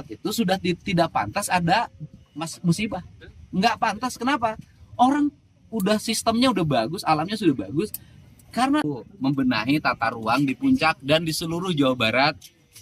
itu sudah tidak pantas ada musibah. Nggak pantas, kenapa? Orang udah sistemnya udah bagus, alamnya sudah bagus, karena membenahi tata ruang di puncak dan di seluruh Jawa Barat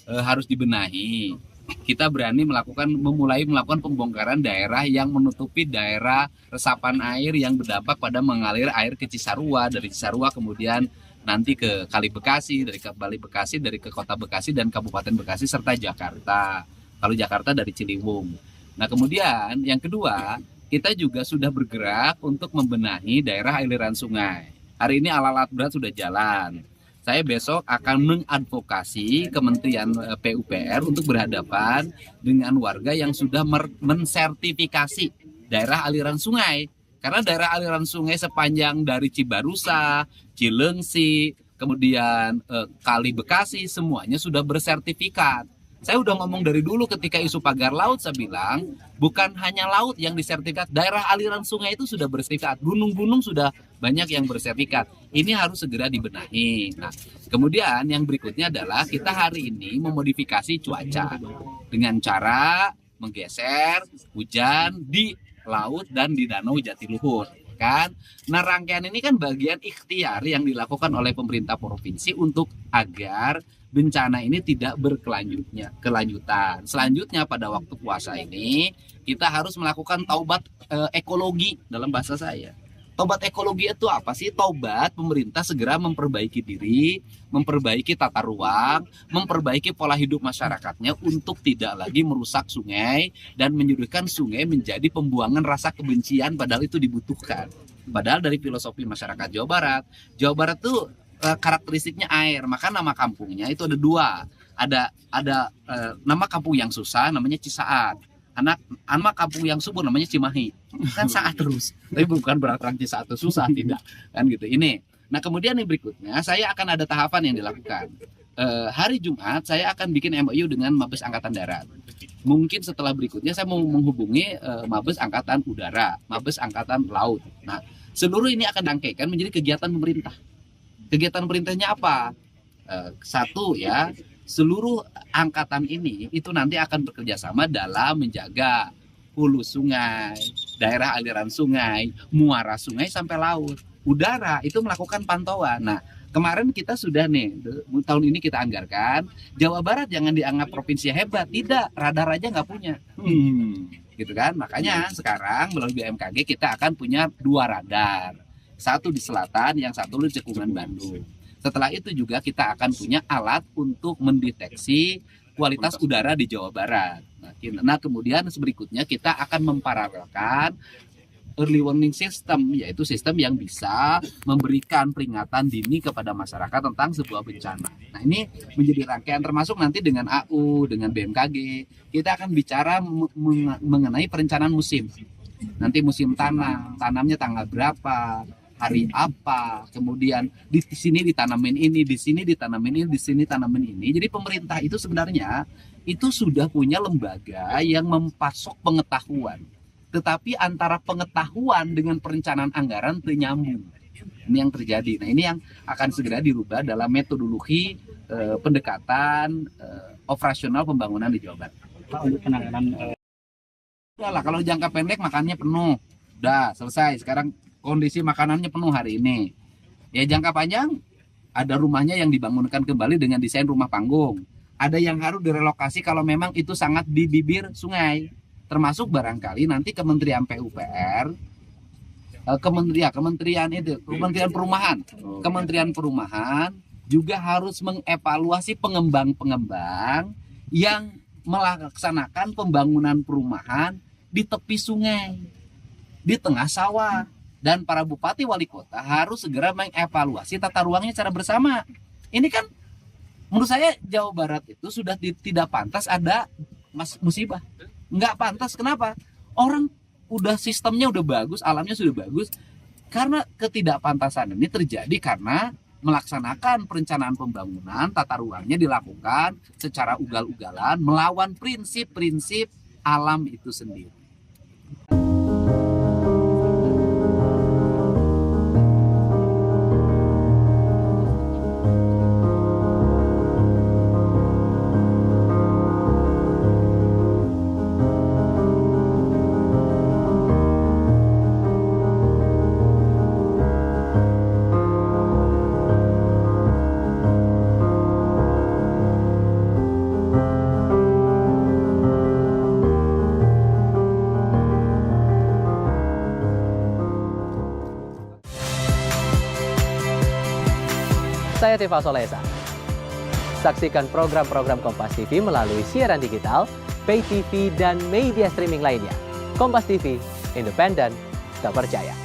harus dibenahi. Kita berani memulai melakukan pembongkaran daerah yang menutupi daerah resapan air yang berdampak pada mengalir air ke Cisarua, dari Cisarua kemudian nanti ke Kali Bekasi, dari Kali Bekasi dari ke Kota Bekasi dan Kabupaten Bekasi serta Jakarta. Kalau Jakarta dari Ciliwung. Nah, kemudian yang kedua, kita juga sudah bergerak untuk membenahi daerah aliran sungai. Hari ini alat berat sudah jalan. Saya besok akan mengadvokasi Kementerian PUPR untuk berhadapan dengan warga yang sudah mensertifikasi daerah aliran sungai. Karena daerah aliran sungai sepanjang dari Cibarusa, Cilengsi, kemudian Kali Bekasi, semuanya sudah bersertifikat. Saya udah ngomong dari dulu ketika isu pagar laut, saya bilang bukan hanya laut yang disertifikat, daerah aliran sungai itu sudah bersertifikat, gunung-gunung sudah banyak yang bersertifikat. Ini harus segera dibenahi. Nah, kemudian yang berikutnya adalah kita hari ini memodifikasi cuaca dengan cara menggeser hujan di laut dan di danau Jatiluhur. Kan? Nah, rangkaian ini kan bagian ikhtiar yang dilakukan oleh pemerintah provinsi untuk agar bencana ini tidak berkelanjutan. Selanjutnya pada waktu puasa ini kita harus melakukan taubat ekologi dalam bahasa saya. Taubat ekologi itu apa sih? Taubat pemerintah segera memperbaiki diri, memperbaiki tata ruang, memperbaiki pola hidup masyarakatnya untuk tidak lagi merusak sungai dan menyuruhkan sungai menjadi pembuangan rasa kebencian, padahal itu dibutuhkan. Padahal dari filosofi masyarakat Jawa Barat tuh karakteristiknya air, maka nama kampungnya itu ada dua. Ada nama kampung yang susah namanya Cisaat. Nama kampung yang subur namanya Cimahi. Kan saat terus. Tapi bukan berarti orang Cisaat itu susah, tidak. Kan gitu. Ini. Nah, kemudian yang berikutnya saya akan ada tahapan yang dilakukan. Hari Jumat saya akan bikin MOU dengan Mabes Angkatan Darat. Mungkin setelah berikutnya saya mau menghubungi Mabes Angkatan Udara, Mabes Angkatan Laut. Nah, seluruh ini akan dirangkaikan menjadi kegiatan pemerintah. Kegiatan perintahnya apa? Satu ya, seluruh angkatan ini itu nanti akan bekerja sama dalam menjaga hulu sungai, daerah aliran sungai, muara sungai sampai laut. Udara itu melakukan pantauan. Nah, kemarin kita sudah nih, tahun ini kita anggarkan, Jawa Barat jangan dianggap provinsi hebat, tidak, radar aja nggak punya. Gitu kan? Makanya sekarang melalui BMKG kita akan punya 2 radar. Satu di selatan, yang satu di Cekungan Bandung. Setelah itu juga kita akan punya alat untuk mendeteksi kualitas udara di Jawa Barat. Nah, kemudian berikutnya kita akan memparalelkan early warning system, yaitu sistem yang bisa memberikan peringatan dini kepada masyarakat tentang sebuah bencana. Nah, ini menjadi rangkaian termasuk nanti dengan AU, dengan BMKG. Kita akan bicara mengenai perencanaan musim. Nanti musim tanamnya tanggal berapa, hari apa, kemudian di sini ditanamin ini, di sini ditanamin ini, di sini tanamin ini. Jadi pemerintah itu sebenarnya itu sudah punya lembaga yang mempasok pengetahuan. Tetapi antara pengetahuan dengan perencanaan anggaran ternyambung. Ini yang terjadi. Nah, ini yang akan segera dirubah dalam metodologi pendekatan operasional pembangunan di Jawa Barat. Untuk penanganan udah lah, kalau jangka pendek makannya penuh, udah selesai. Sekarang kondisi makanannya penuh hari ini. Ya, jangka panjang ada rumahnya yang dibangunkan kembali dengan desain rumah panggung. Ada yang harus direlokasi kalau memang itu sangat di bibir sungai. Termasuk barangkali nanti Kementerian PUPR, Kementerian Perumahan juga harus mengevaluasi pengembang-pengembang yang melaksanakan pembangunan perumahan di tepi sungai, di tengah sawah. Dan para bupati wali kota harus segera mengevaluasi tata ruangnya secara bersama. Ini kan menurut saya Jawa Barat itu sudah tidak pantas ada musibah. Nggak pantas, kenapa? Orang udah sistemnya udah bagus, alamnya sudah bagus. Karena ketidakpantasan ini terjadi karena melaksanakan perencanaan pembangunan, tata ruangnya dilakukan secara ugal-ugalan, melawan prinsip-prinsip alam itu sendiri. Saya Tifa Solesa. Saksikan program-program Kompas TV melalui siaran digital, pay TV, dan media streaming lainnya. Kompas TV, independen, terpercaya.